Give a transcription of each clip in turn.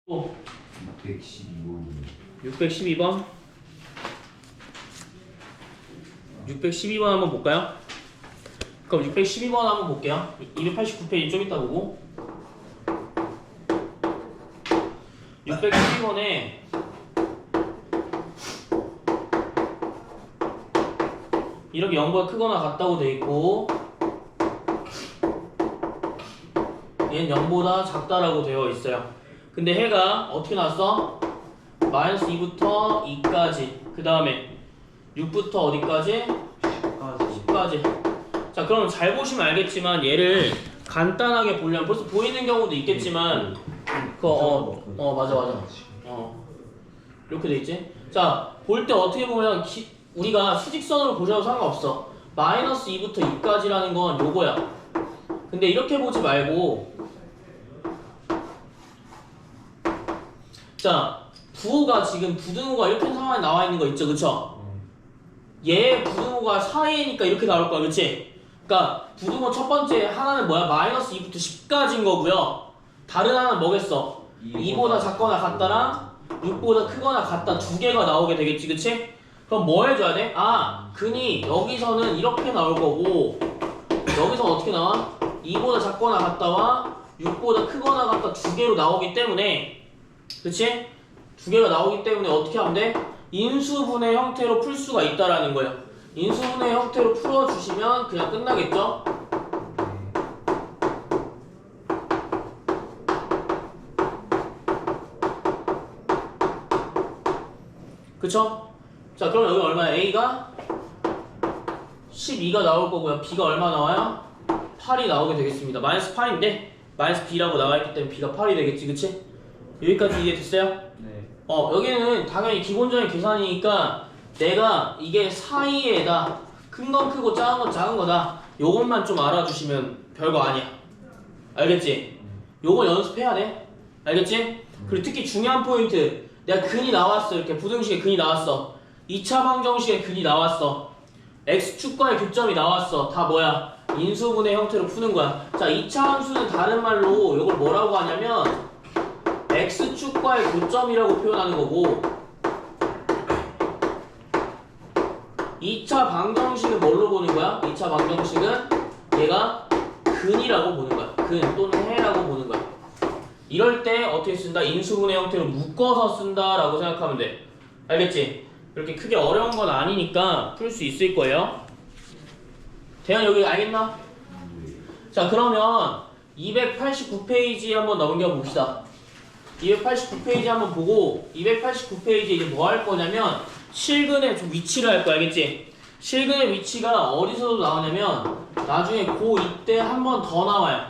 612번. 612번 612번 한번 볼까요? 그럼 612번 한번 볼게요. 289페이지 좀 이따 보고 612번에 이렇게 0보다 크거나 같다고 돼 있고 얘는 0보다 작다라고 되어 있어요. 근데 해가 어떻게 나왔어? 마이너스 2부터 2까지 그 다음에 6부터 어디까지? 10까지. 자, 그럼 잘 보시면 알겠지만 얘를 간단하게 보려면 벌써 보이는 경우도 있겠지만 맞아 이렇게 돼 있지? 자, 볼 때 어떻게 보면 우리가 수직선으로 보셔도 상관없어. 마이너스 2부터 2까지라는 건 요거야. 근데 이렇게 보지 말고 자, 부호가 지금 부등호가 이렇게 상황에 나와 있는 거 있죠, 그쵸? 얘 부등호가 사이니까 이렇게 나올 거야, 그치? 그러니까 부등호 첫 번째 하나는 뭐야? 마이너스 2부터 10까지인 거고요. 다른 하나는 뭐겠어? 2보다 작거나 같다랑 6보다 크거나 같다 두 개가 나오게 되겠지, 그치? 그럼 뭐 해줘야 돼? 아, 근이 여기서는 이렇게 나올 거고 여기서 어떻게 나와? 2보다 작거나 같다와 6보다 크거나 같다 두 개로 나오기 때문에 그치? 두 개가 나오기 때문에 어떻게 하면 돼? 인수분해 형태로 풀 수가 있다라는 거예요. 인수분해 형태로 풀어주시면 그냥 끝나겠죠? 그쵸? 자, 그럼 여기 얼마야? A가 12가 나올 거고요. B가 얼마 나와요? 8이 나오게 되겠습니다. 마이너스 8인데 마이너스 B라고 나와있기 때문에 B가 8이 되겠지, 그치? 여기까지 이해됐어요? 네. 여기는 당연히 기본적인 계산이니까 내가 이게 사이에다 큰 건 크고 작은 건 작은 거다 요것만 좀 알아주시면 별거 아니야. 알겠지? 요거 연습해야 돼. 알겠지? 그리고 특히 중요한 포인트 내가 근이 나왔어. 이렇게 부등식에 근이 나왔어. 2차 방정식에 근이 나왔어. x축과의 교점이 나왔어. 다 뭐야? 인수분해 형태로 푸는 거야. 자, 2차 함수는 다른 말로 요걸 뭐라고 하냐면 x축과의 교점이라고 표현하는 거고 2차 방정식은 뭘로 보는 거야? 2차 방정식은 얘가 근이라고 보는 거야. 근 또는 해라고 보는 거야. 이럴 때 어떻게 쓴다? 인수분해 형태로 묶어서 쓴다라고 생각하면 돼. 알겠지? 그렇게 크게 어려운 건 아니니까 풀 수 있을 거예요. 대현 여기 알겠나? 자, 그러면 289페이지 한번 넘겨봅시다. 289페이지 한번 보고 289페이지에 이제 뭐 할 거냐면 실근의 좀 위치를 할 거야. 알겠지? 실근의 위치가 어디서도 나오냐면 나중에 고2 때 한 번 더 나와요.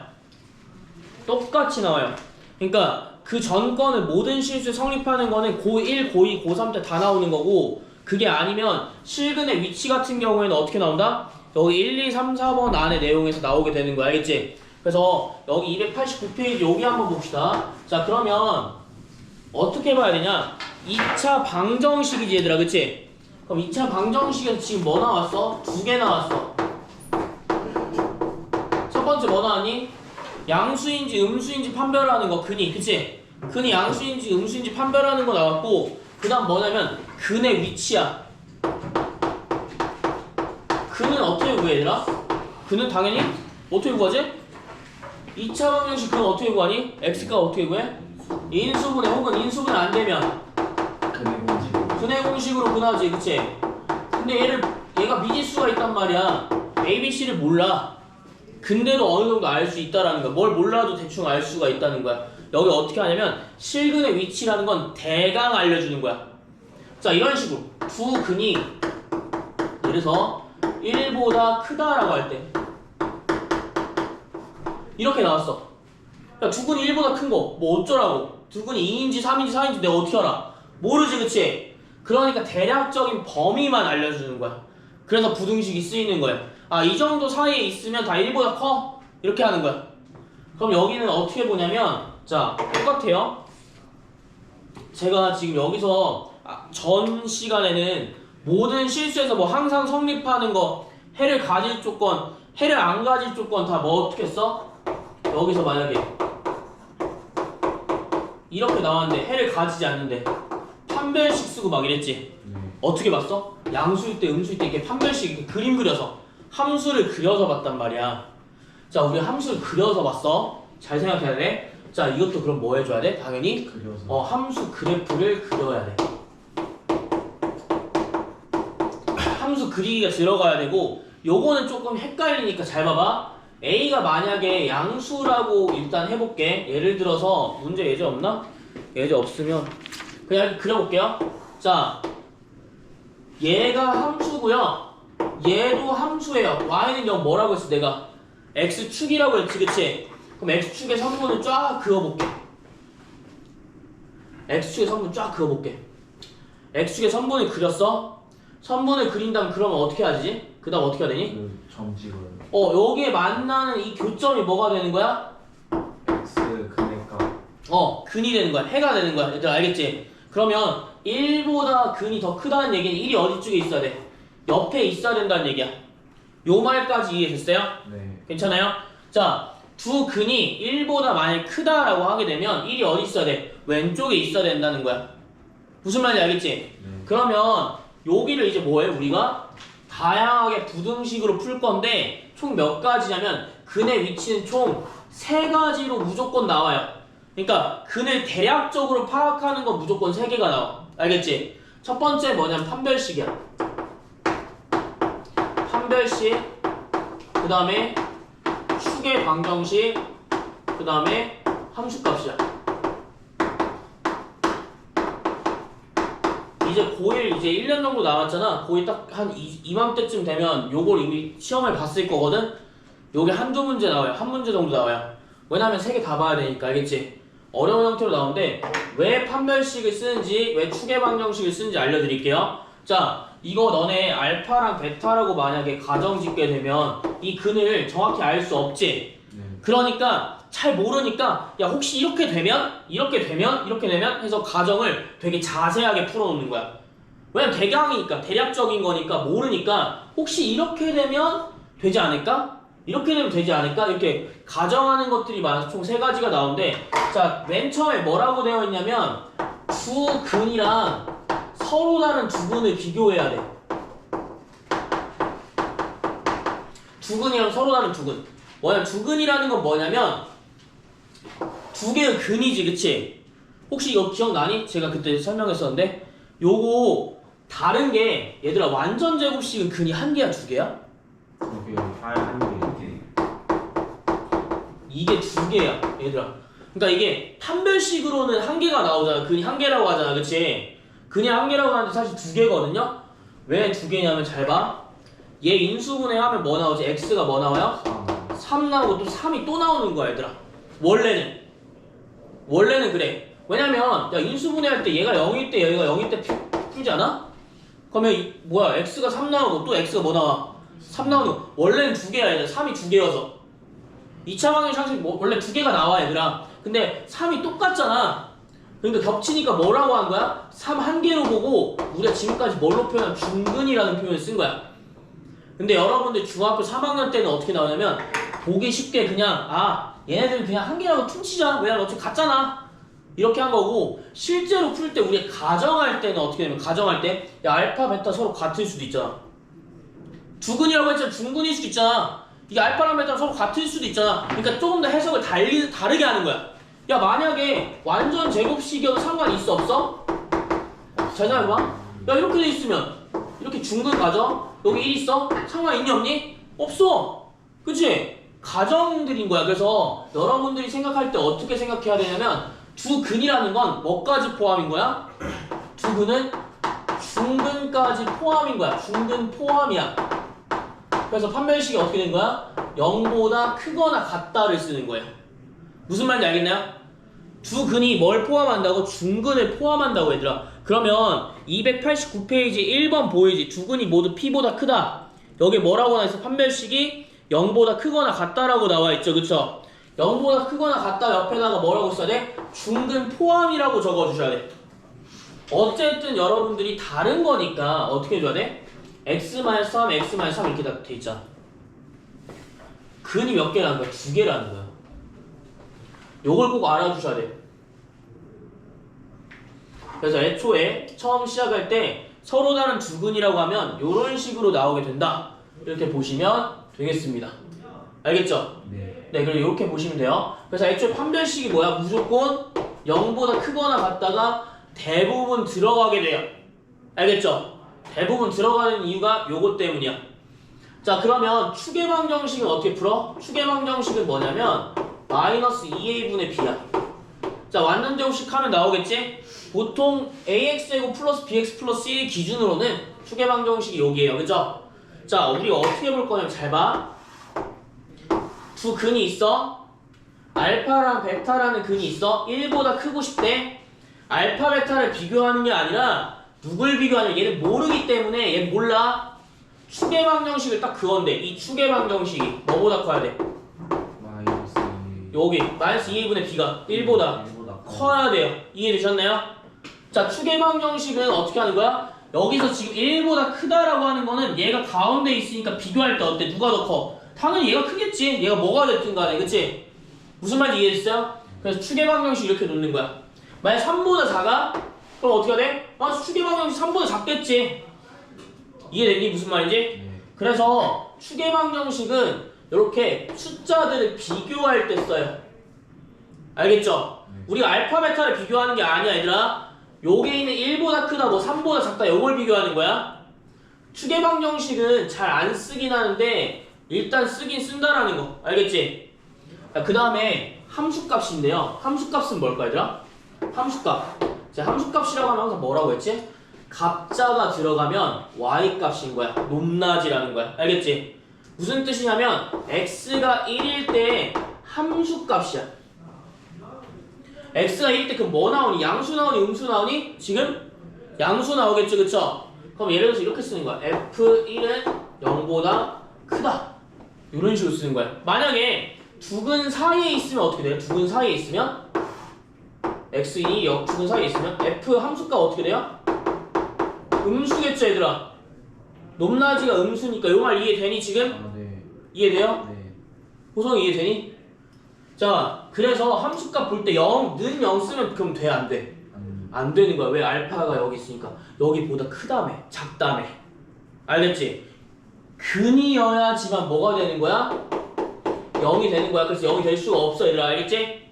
똑같이 나와요. 그러니까 그 전 거는 모든 실수에 성립하는 거는 고1, 고2, 고3 때 다 나오는 거고 그게 아니면 실근의 위치 같은 경우에는 어떻게 나온다? 여기 1, 2, 3, 4번 안에 내용에서 나오게 되는 거야. 알겠지? 그래서 여기 289페이지 여기 한번 봅시다. 자, 그러면 어떻게 봐야 되냐? 2차 방정식이지 얘들아, 그치? 그럼 2차 방정식에서 지금 뭐 나왔어? 두 개 나왔어. 첫 번째 뭐 나왔니? 양수인지 음수인지 판별하는 거 근이, 그치? 근이 양수인지 음수인지 판별하는 거 나왔고 그 다음 뭐냐면 근의 위치야. 근은 어떻게 구해 얘들아? 근은 당연히 어떻게 구하지? 2차 방정식 그건 어떻게 구하니? x가 어떻게 구해? 인수분해 혹은 인수분해 안 되면 근의 공식으로 구하지, 그치? 근데 얘가 미지수가 있단 말이야. ABC를 몰라. 근데도 어느 정도 알 수 있다라는 거야. 뭘 몰라도 대충 알 수가 있다는 거야. 여기 어떻게 하냐면 실근의 위치라는 건 대강 알려주는 거야. 자, 이런 식으로 두 근이 예를 들어서 1보다 크다라고 할 때 이렇게 나왔어. 야, 두 근이 1보다 큰 거 뭐 어쩌라고? 두 근이 2인지 3인지 4인지 내가 어떻게 알아? 모르지, 그치? 그러니까 대략적인 범위만 알려주는 거야. 그래서 부등식이 쓰이는 거야. 아, 이 정도 사이에 있으면 다 1보다 커? 이렇게 하는 거야. 그럼 여기는 어떻게 보냐면 자, 똑같아요. 제가 지금 여기서 전 시간에는 모든 실수에서 뭐 항상 성립하는 거 해를 가질 조건, 해를 안 가질 조건 다 뭐 어떻게 써? 여기서 만약에 이렇게 나왔는데 해를 가지지 않는데 판별식 쓰고 막 이랬지. 어떻게 봤어? 양수일 때 음수일 때 이렇게 판별식 이렇게 그림 그려서 함수를 그려서 봤단 말이야. 자, 우리 함수를 그려서 봤어. 잘 생각해야 돼. 자, 이것도 그럼 뭐 해줘야 돼? 당연히 그려서. 함수 그래프를 그려야 돼. 함수 그리기가 들어가야 되고, 요거는 조금 헷갈리니까 잘 봐봐. A가 만약에 양수라고 일단 해볼게. 예를 들어서 문제 예제 없나? 예제 없으면 그냥 이렇게 그려볼게요. 자, 얘가 함수고요. 얘도 함수예요. y는 0 뭐라고 했어? 내가 x축이라고 했지, 그치? 그럼 x축의 선분을 쫙 그어볼게. x축의 선분 쫙 그어볼게. x축의 선분을 그렸어? 선분을 그린 다음 그러면 어떻게 하지? 그 다음 어떻게 해야 되니? 그 점 찍어요. 여기에 만나는 이 교점이 뭐가 되는 거야? x 근해값. 근이 되는 거야. 해가 되는 거야. 얘들 알겠지? 그러면 1보다 근이 더 크다는 얘기는 1이 어디 쪽에 있어야 돼? 옆에 있어야 된다는 얘기야. 요 말까지 이해됐어요? 네. 괜찮아요? 자, 두 근이 1보다 만약 크다라고 하게 되면 1이 어디 있어야 돼? 왼쪽에 있어야 된다는 거야. 무슨 말인지 알겠지? 네. 그러면 여기를 이제 뭐해? 우리가 다양하게 부등식으로 풀 건데 총 몇 가지냐면 근의 위치는 총 3가지로 무조건 나와요. 그러니까 근을 대략적으로 파악하는 건 무조건 3개가 나와. 알겠지? 첫 번째 뭐냐면 판별식이야. 판별식, 그 다음에 축의 방정식, 그 다음에 함수값이야. 이제 고1 이제 1년 정도 남았잖아. 고1 딱 한 이맘때쯤 되면 요걸 이미 시험을 봤을 거거든. 요게 한두 문제 나와요. 한 문제 정도 나와요. 왜냐면 3개 다 봐야 되니까. 알겠지? 어려운 형태로 나오는데 왜 판별식을 쓰는지, 왜 축의 방정식을 쓰는지 알려드릴게요. 자, 이거 너네 알파랑 베타라고 만약에 가정 짓게 되면 이 근을 정확히 알 수 없지. 네. 그러니까 잘 모르니까 야 혹시 이렇게 되면 해서 가정을 되게 자세하게 풀어놓는 거야. 왜냐면 대강이니까 대략적인 거니까 모르니까 혹시 이렇게 되면 되지 않을까? 이렇게 되면 되지 않을까? 이렇게 가정하는 것들이 많아서 총 3가지가 나오는데, 자, 맨 처음에 뭐라고 되어 있냐면 두 근이랑 서로 다른 두 근을 비교해야 돼. 두 근이랑 서로 다른 두 근. 뭐냐면 두 근이라는 건 뭐냐면 두 개의 근이지, 그치? 혹시 이거 기억나니? 제가 그때 설명했었는데 요거 다른 게 얘들아 완전 제곱식은 근이 1개야 2개야? 여기 한 개. 이게 2개야 얘들아. 그러니까 이게 판별식으로는 1개가 나오잖아. 근이 1개라고 하잖아, 그치? 근이 1개라고 하는데 사실 2개거든요? 왜 2개냐면 잘 봐. 얘 인수분해 하면 뭐 나오지? x가 뭐 나와요? 3 나오고 또 3이 또 나오는 거야 얘들아. 원래는 그래. 왜냐면 야 인수분해할 때 얘가 0일 때 얘가 0일 때 풀잖아? 그러면 뭐야 x가 3 나오고 또 x가 뭐 나와? 3 나오는 거. 원래는 2개야 얘들아. 3이 2개여서 2차 방정식 상식 원래 2개가 나와 얘들아. 근데 3이 똑같잖아. 그러니까 겹치니까 뭐라고 한 거야? 3 1개로 보고 우리가 지금까지 뭘로 표현한 중근이라는 표현을 쓴 거야. 근데 여러분들 중학교 3학년 때는 어떻게 나오냐면 보기 쉽게 그냥 얘네들 그냥 1개라고 퉁치자. 왜냐면 어차피 같잖아. 이렇게 한 거고, 실제로 풀 때 우리가 가정할 때는 어떻게 되냐면 가정할 때 야 알파 베타 서로 같을 수도 있잖아. 두근이라고 했잖아. 중근일 수도 있잖아. 이게 알파랑 베타랑 서로 같을 수도 있잖아. 그러니까 조금 더 해석을 다르게 하는 거야. 야 만약에 완전 제곱식이어도 상관이 있어 없어? 잘 생각해봐. 야 이렇게 돼 있으면 이렇게 중근 가정 여기 1 있어? 상관 있니 없니? 없어. 그치? 가정들인 거야. 그래서 여러분들이 생각할 때 어떻게 생각해야 되냐면 두 근이라는 건 뭐까지 포함인 거야? 두 근은 중근까지 포함인 거야. 중근 포함이야. 그래서 판별식이 어떻게 된 거야? 0보다 크거나 같다를 쓰는 거예요. 무슨 말인지 알겠나요? 두 근이 뭘 포함한다고? 중근을 포함한다고 얘들아. 그러면 289페이지 1번 보이지? 두 근이 모두 P보다 크다. 여기 뭐라고 나와 있어? 판별식이 0보다 크거나 같다라고 나와 있죠. 그쵸? 0보다 크거나 같다 옆에다가 뭐라고 써야 돼? 중근 포함이라고 적어주셔야 돼. 어쨌든 여러분들이 다른 거니까 어떻게 해줘야 돼? x-3, x-3 이렇게 다 돼 있잖아. 근이 몇 개라는 거야? 2개라는 거야. 요걸 꼭 알아주셔야 돼. 그래서 애초에 처음 시작할 때 서로 다른 두 근이라고 하면 이런 식으로 나오게 된다. 이렇게 보시면 되겠습니다. 알겠죠? 네. 네, 그럼 이렇게 보시면 돼요. 그래서 애초에 판별식이 뭐야? 무조건 0보다 크거나 같다가 대부분 들어가게 돼요. 알겠죠? 대부분 들어가는 이유가 요것 때문이야. 자, 그러면 추계방정식은 어떻게 풀어? 추계방정식은 뭐냐면 마이너스 2a분의 b야. 자, 완전제곱식 하면 나오겠지? 보통 ax제곱 플러스 bx 플러스 1 기준으로는 추계방정식이 여기에요. 그죠? 자, 우리가 어떻게 볼 거냐면 잘 봐. 두 근이 있어. 알파랑 베타라는 근이 있어. 1보다 크고 싶대. 알파 베타를 비교하는 게 아니라 누굴 비교하냐? 얘는 모르기 때문에 얘는 몰라. 추계방정식을 딱 그건데 이 추계방정식이 뭐보다 커야 돼? 마이너스 2. 여기 마이너스 2a분의 b가 1보다 커야 돼요. 이해되셨나요? 자, 추계방정식은 어떻게 하는 거야? 여기서 지금 1보다 크다라고 하는 거는 얘가 가운데 있으니까 비교할 때 어때? 누가 더 커? 당연히 얘가 크겠지. 얘가 뭐가 됐든 간에. 그치? 무슨 말인지 이해됐어요? 그래서 추계방정식 이렇게 놓는 거야. 만약 3보다 작아? 그럼 어떻게 돼? 아, 추계방정식 3보다 작겠지. 이해됐니? 무슨 말인지? 네. 그래서 추계방정식은 이렇게 숫자들을 비교할 때 써요. 알겠죠? 우리가 알파 베타를 비교하는 게 아니야, 얘들아. 요게 있는 1보다 크다, 뭐 3보다 작다, 요걸 비교하는 거야. 추계방정식은 잘 안 쓰긴 하는데 일단 쓰긴 쓴다라는 거. 알겠지? 그 다음에 함수값인데요. 함수값은 뭘까, 얘들아? 함수값. 자, 함수값이라고 하면 항상 뭐라고 했지? 값자가 들어가면 y값인 거야. 높낮이라는 거야. 알겠지? 무슨 뜻이냐면 x가 1일 때 함수값이야. x가 1일 때 그럼 뭐 나오니? 양수 나오니? 음수 나오니? 지금 양수 나오겠죠, 그쵸? 그럼 예를 들어서 이렇게 쓰는 거야. f1은 0보다 크다. 이런 식으로 쓰는 거야. 만약에 두 근 사이에 있으면 어떻게 돼요? 두 근 사이에 있으면 x2 두 근 사이에 있으면 f 함수값 어떻게 돼요? 음수겠죠, 얘들아. 높낮이가 음수니까 요 말 이해되니 지금? 아, 네. 이해돼요? 네. 호성이 이해되니? 자, 그래서 함수값 볼 때 0, 는 0 쓰면 그럼 돼, 안 돼? 안 되는 거야. 왜? 알파가 여기 있으니까. 여기보다 크다며, 작다며. 알겠지? 근이어야지만 뭐가 되는 거야? 0이 되는 거야. 그래서 0이 될 수가 없어, 얘들아. 알겠지?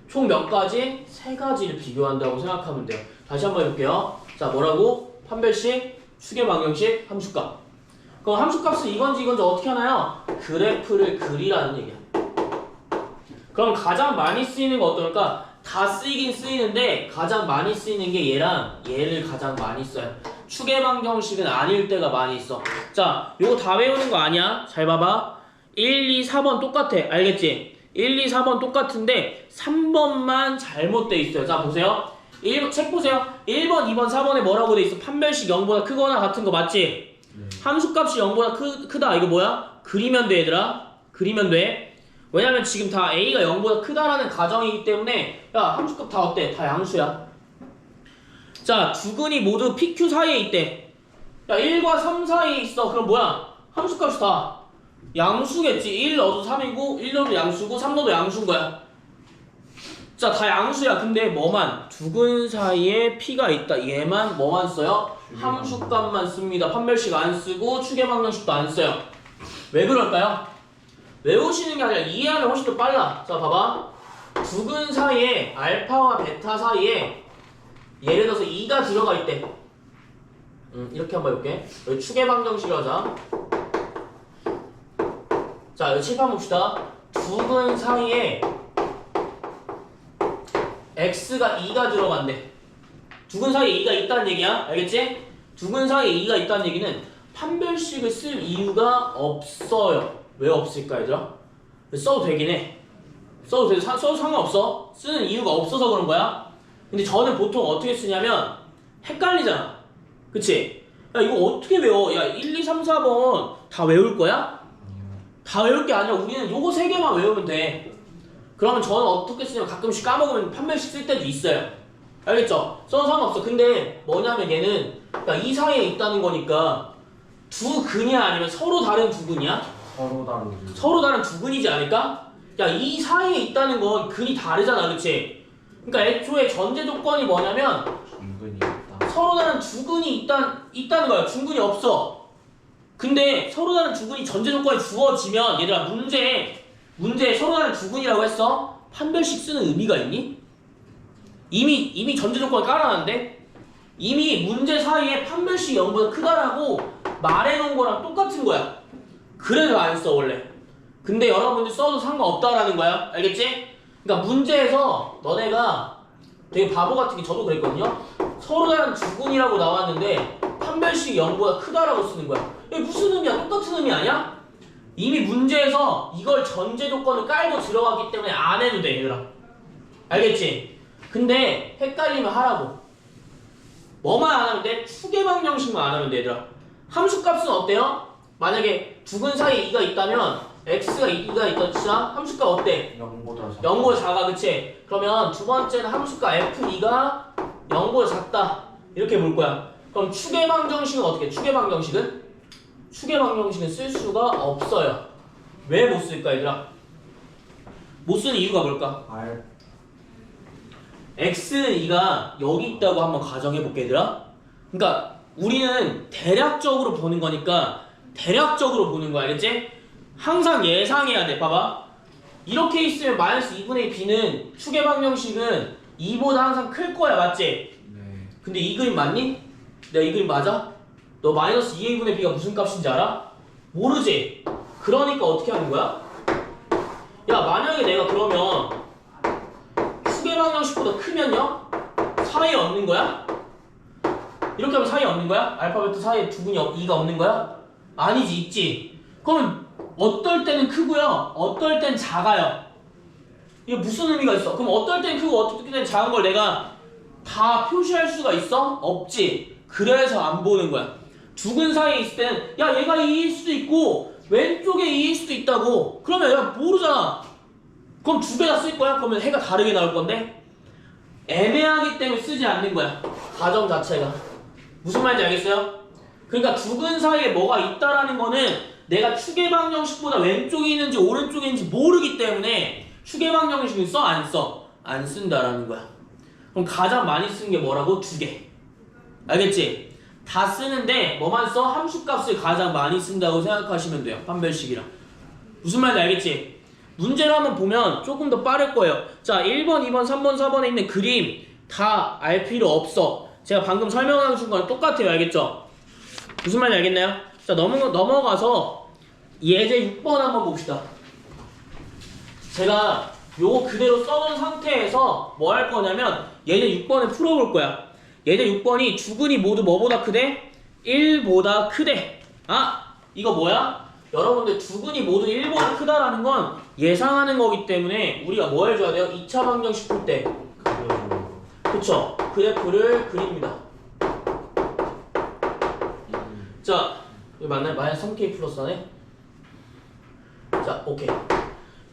총 몇 가지? 세 가지를 비교한다고 생각하면 돼요. 다시 한번 해볼게요. 자, 뭐라고? 판별식, 추계방정식, 함수값. 그럼 함수값은 이건지 어떻게 하나요? 그래프를 그리라는 얘기야. 그럼 가장 많이 쓰이는 거 어떨까? 다 쓰이긴 쓰이는데 가장 많이 쓰이는 게 얘랑 얘를 가장 많이 써요. 추계방정식은 아닐 때가 많이 있어. 자, 요거 다 외우는 거 아니야? 잘 봐봐. 1, 2, 4번 똑같아. 알겠지? 1, 2, 4번 똑같은데 3번만 잘못돼 있어요. 자, 보세요. 1번, 책 보세요. 1번, 2번, 4번에 뭐라고 돼 있어? 판별식 0보다 크거나 같은 거 맞지? 네. 함수값이 0보다 크다. 이거 뭐야? 그리면 돼, 얘들아. 그리면 돼. 왜냐면 지금 다 a가 0보다 크다라는 가정이기 때문에 야, 함수값 다 어때? 다 양수야. 자, 두 근이 모두 PQ 사이에 있대. 야, 1과 3 사이에 있어. 그럼 뭐야? 함수값이 다 양수겠지. 1 넣어도 3이고 1 넣어도 양수고 3 넣어도 양수인 거야. 자, 다 양수야. 근데 뭐만? 두 근 사이에 P가 있다. 얘만 뭐만 써요? 함수값만 씁니다. 판별식 안 쓰고 추계방정식도 안 써요. 왜 그럴까요? 외우시는 게 아니라 이해하면 훨씬 더 빨라. 자, 봐봐. 두 근 사이에 알파와 베타 사이에 예를 들어서 2가 들어가 있대. 이렇게 한번 해볼게. 여기 추계방정식을 하자. 자, 여기 칠판 봅시다. 두 근 사이에 x가 2가 들어간대. 두 근 사이에 2가 있다는 얘기야. 알겠지? 두 근 사이에 2가 있다는 얘기는 판별식을 쓸 이유가 없어요. 왜 없을까, 얘들아? 써도 되긴 해. 써도 상관없어. 쓰는 이유가 없어서 그런 거야. 근데 저는 보통 어떻게 쓰냐면 헷갈리잖아. 그치? 야, 이거 어떻게 외워? 야, 1, 2, 3, 4번 다 외울 거야? 다 외울 게 아니라 우리는 요거 세 개만 외우면 돼. 그러면 저는 어떻게 쓰냐면 가끔씩 까먹으면 판별식 쓸 때도 있어요. 알겠죠? 써도 상관없어. 근데 뭐냐면 얘는 야, 이 사이에 있다는 거니까 두 근이야 아니면 서로 다른 두 근이야? 서로 다르죠. 서로 다른 두 근이지 않을까? 야, 이 사이에 있다는 건 근이 다르잖아. 그치? 그러니까 애초에 전제 조건이 뭐냐면 중근이. 서로 다른 주근이 있다는 거야. 중근이 없어. 근데 서로 다른 주근이 전제 조건이 주어지면 얘들아 문제에 서로 다른 주근이라고 했어? 판별식 쓰는 의미가 있니? 이미 전제 조건을 깔아놨는데 이미 문제 사이에 판별식이 0보다 크다라고 말해놓은 거랑 똑같은 거야. 그래서 안 써 원래. 근데 여러분들 써도 상관없다라는 거야. 알겠지? 그러니까 문제에서 너네가 되게 바보 같은 게 저도 그랬거든요. 서로 다른 주근이라고 나왔는데 판별식이 0보다 크다라고 쓰는 거야. 이게 무슨 의미야? 똑같은 의미 아니야? 이미 문제에서 이걸 전제 조건을 깔고 들어갔기 때문에 안 해도 돼 얘들아. 알겠지? 근데 헷갈리면 하라고. 뭐만 안 하면 돼? 추계방정식만 안 하면 돼 얘들아. 함수값은 어때요? 만약에 두근 사이에 2가 있다면 x가 2가 있다 치자. 함수값 어때? 0보다 작아. 0보다 작아 그치? 그러면 두 번째는 함수값 f2가 0보다 작다 이렇게 볼 거야. 그럼 추계방정식은 어떻게? 추계방정식은 쓸 수가 없어요. 왜 못 쓸까 얘들아? 못 쓰는 이유가 뭘까? R. x2가 여기 있다고 한번 가정해볼게 얘들아. 그러니까 우리는 대략적으로 보는 거니까 대략적으로 보는 거야 알겠지? 항상 예상해야 돼. 봐봐 이렇게 있으면 마이너스 2분의 b는 추계방정식은 2보다 항상 클 거야 맞지? 네. 근데 이 그림 맞니? 내가 이 그림 맞아? 너 마이너스 2분의 b가 무슨 값인지 알아? 모르지? 그러니까 어떻게 하는 거야? 야 만약에 내가 그러면 추계방정식보다 크면요? 사이에 없는 거야? 이렇게 하면 사이에 없는 거야? 알파벳 사이에 두근이 2가 없는 거야? 아니지 있지. 그러면 어떨 때는 크고요 어떨 땐 작아요. 이게 무슨 의미가 있어? 그럼 어떨 땐 크고 어떨 땐 작은 걸 내가 다 표시할 수가 있어? 없지. 그래서 안 보는 거야. 두근 사이에 있을 때는 야 얘가 2일 수도 있고 왼쪽에 2일 수도 있다고. 그러면 야 모르잖아. 그럼 두 개 다 쓸 거야? 그러면 해가 다르게 나올 건데 애매하기 때문에 쓰지 않는 거야. 가정 자체가. 무슨 말인지 알겠어요? 그러니까 두근 사이에 뭐가 있다라는 거는 내가 추계방정식보다 왼쪽에 있는지 오른쪽에 있는지 모르기 때문에 추계방정식은 써? 안 써? 안 쓴다라는 거야. 그럼 가장 많이 쓰는 게 뭐라고? 2개. 알겠지? 다 쓰는데 뭐만 써? 함수값을 가장 많이 쓴다고 생각하시면 돼요. 판별식이랑. 무슨 말인지 알겠지? 문제를 한번 보면 조금 더 빠를 거예요. 자 1번, 2번, 3번, 4번에 있는 그림 다 알 필요 없어. 제가 방금 설명한 순간 똑같아요. 알겠죠? 무슨 말인지 알겠나요? 자 넘어가서 예제 6번 한번 봅시다. 제가 요거 그대로 써놓은 상태에서 뭐 할 거냐면 예제 6번을 풀어볼 거야. 예제 6번이 주근이 모두 뭐보다 크대? 1보다 크대. 아 이거 뭐야? 여러분들 주근이 모두 1보다 크다라는 건 예상하는 거기 때문에 우리가 뭐 해줘야 돼요? 2차 방정식 풀 때 그쵸? 그래프를 그립니다. 자 이거 맞나요? 마이너스 3k 플러스 하네? 자 오케이.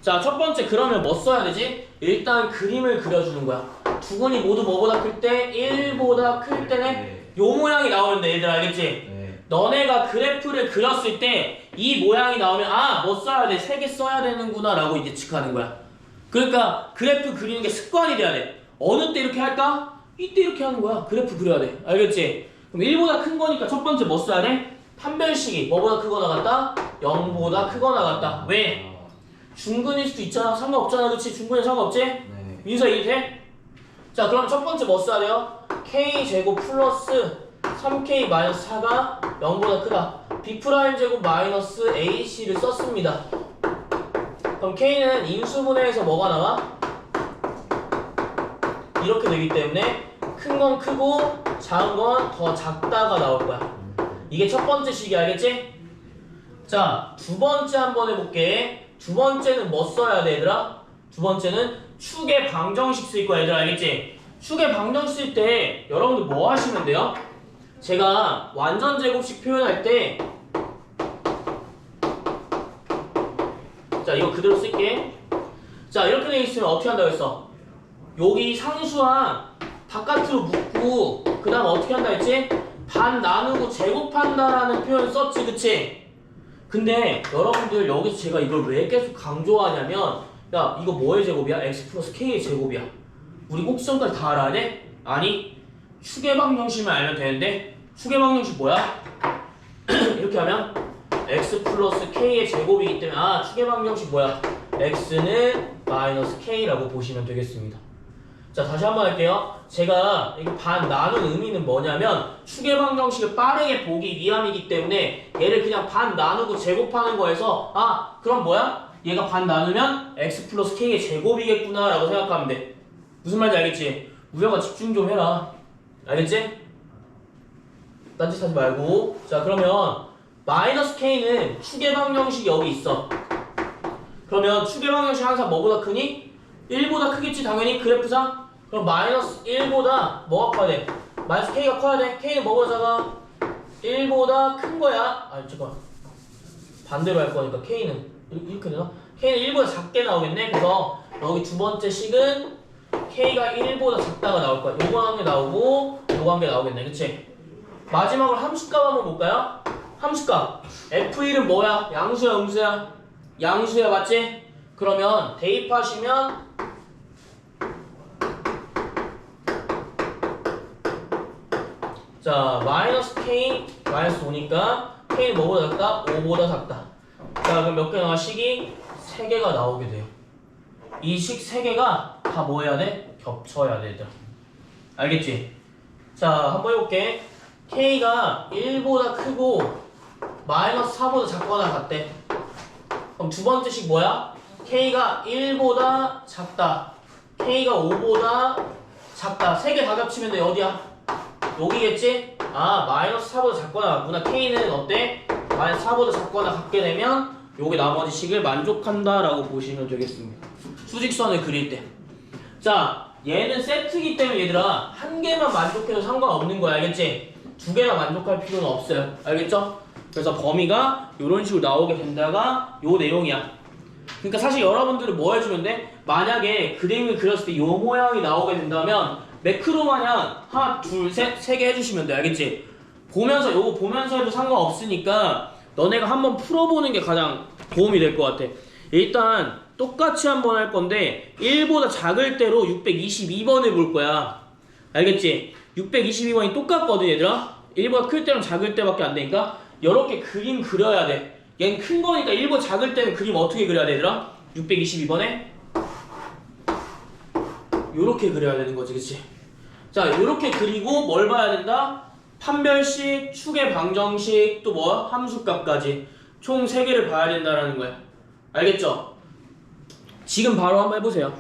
자 첫 번째 그러면 뭐 써야 되지? 일단 그림을 그려주는 거야. 두근이 모두 뭐보다 클 때? 1보다 클 때네? 요 모양이 나오는데 얘들 알겠지? 네. 너네가 그래프를 그렸을 때 이 모양이 나오면 아 뭐 써야 돼? 3개 써야 되는구나 라고 예측하는 거야. 그러니까 그래프 그리는 게 습관이 돼야 돼. 어느 때 이렇게 할까? 이때 이렇게 하는 거야. 그래프 그려야 돼. 알겠지? 그럼 1보다 큰 거니까 첫 번째 뭐 써야 돼? 판별식이 뭐보다 크거나 같다? 0보다 크거나 같다. 왜? 중근일 수도 있잖아. 상관없잖아. 그치? 중근이 상관없지? 네. 민서 이해돼? 자 그럼 첫 번째 뭐 써야 돼요? K제곱 플러스 3K 마이너스 4가 0보다 크다. B'제곱 마이너스 AC를 썼습니다. 그럼 K는 인수분해에서 뭐가 나와? 이렇게 되기 때문에 큰 건 크고 작은 건 더 작다가 나올 거야. 이게 첫 번째 식이 알겠지? 자, 두 번째 한번 해볼게. 두 번째는 뭐 써야 돼, 얘들아? 두 번째는 축의 방정식 쓸 거야, 얘들아. 알겠지? 축의 방정식 쓸 때 여러분들 뭐 하시면 돼요? 제가 완전 제곱식 표현할 때 자, 이거 그대로 쓸게. 자, 이렇게 돼 있으면 어떻게 한다고 했어? 여기 상수항 바깥으로 묶고 그 다음 어떻게 한다 했지? 반 나누고 제곱한다라는 표현 썼지, 그치? 근데 여러분들 여기서 제가 이걸 왜 계속 강조하냐면 야 이거 뭐의 제곱이야? x 플러스 k의 제곱이야. 우리 꼭지점까지 다 알아야 돼? 아니 축의 방정식만 알면 되는데 축의 방정식 뭐야? 이렇게 하면 x 플러스 k의 제곱이기 때문에 축의 방정식 뭐야? x는 마이너스 k라고 보시면 되겠습니다. 자, 다시 한번 할게요. 제가 이거 반 나눈 의미는 뭐냐면 축의 방정식을 빠르게 보기 위함이기 때문에 얘를 그냥 반 나누고 제곱하는 거에서 그럼 뭐야? 얘가 반 나누면 x 플러스 k의 제곱이겠구나 라고 생각하면 돼. 무슨 말인지 알겠지? 우혁아 집중 좀 해라. 알겠지? 딴짓 하지 말고. 자, 그러면 마이너스 k는 축의 방정식이 여기 있어. 그러면 축의 방정식 항상 뭐보다 크니? 1보다 크겠지 당연히 그래프상. 그럼 마이너스 1보다 뭐가 커야 돼? 마이너스 k가 커야 돼. k는 뭐보다 작아? 1보다 큰 거야. 잠깐 반대로 할 거니까 k는 이렇게 되나? k는 1보다 작게 나오겠네. 그래서 여기 두 번째 식은 k가 1보다 작다가 나올 거야. 요거 한 개 나오고 요거 한 개 나오겠네. 그치? 마지막으로 함수값 한번 볼까요? 함수값 f1은 뭐야? 양수야 음수야? 양수야 맞지? 그러면 대입하시면 자 마이너스 k 마이너스 5니까 k는 뭐보다 작다? 5보다 작다. 자 그럼 몇 개 나와? 식이 3개가 나오게 돼요. 이 식 3개가 다 뭐 해야 돼? 겹쳐야 돼 얘들아. 알겠지? 자 한번 해볼게. k가 1보다 크고 마이너스 4보다 작거나 같대. 그럼 두 번째 식 뭐야? k가 1보다 작다. k가 5보다 작다. 3개 다 겹치면 돼. 어디야? 여기겠지? 마이너스 4보다 작거나 같구나. k는 어때? 마이너스 4보다 작거나 같게 되면 요게 나머지 식을 만족한다 라고 보시면 되겠습니다. 수직선을 그릴 때. 자 얘는 세트이기 때문에 얘들아 한 개만 만족해도 상관없는 거야. 알겠지? 두 개나 만족할 필요는 없어요. 알겠죠? 그래서 범위가 이런 식으로 나오게 된다가 요 내용이야. 그러니까 사실 여러분들은 뭐 해주면 돼? 만약에 그림을 그렸을 때 요 모양이 나오게 된다면 매크로 마냥 하나, 둘, 셋, 세 개 해주시면 돼. 알겠지? 보면서 요거 보면서 해도 상관없으니까 너네가 한번 풀어보는 게 가장 도움이 될 것 같아. 일단 똑같이 한번 할 건데 1보다 작을 때로 622번을 볼 거야. 알겠지? 622번이 똑같거든 얘들아. 1보다 클 때랑 작을 때밖에 안 되니까 이렇게 그림 그려야 돼. 얘는 큰 거니까 1보다 작을 때는 그림 어떻게 그려야 돼 얘들아? 622번에 요렇게 그려야 되는 거지. 그치? 자 요렇게 그리고 뭘 봐야 된다? 판별식, 축의 방정식, 또 뭐? 함수값까지 총 3개를 봐야 된다라는 거야. 알겠죠? 지금 바로 한번 해보세요.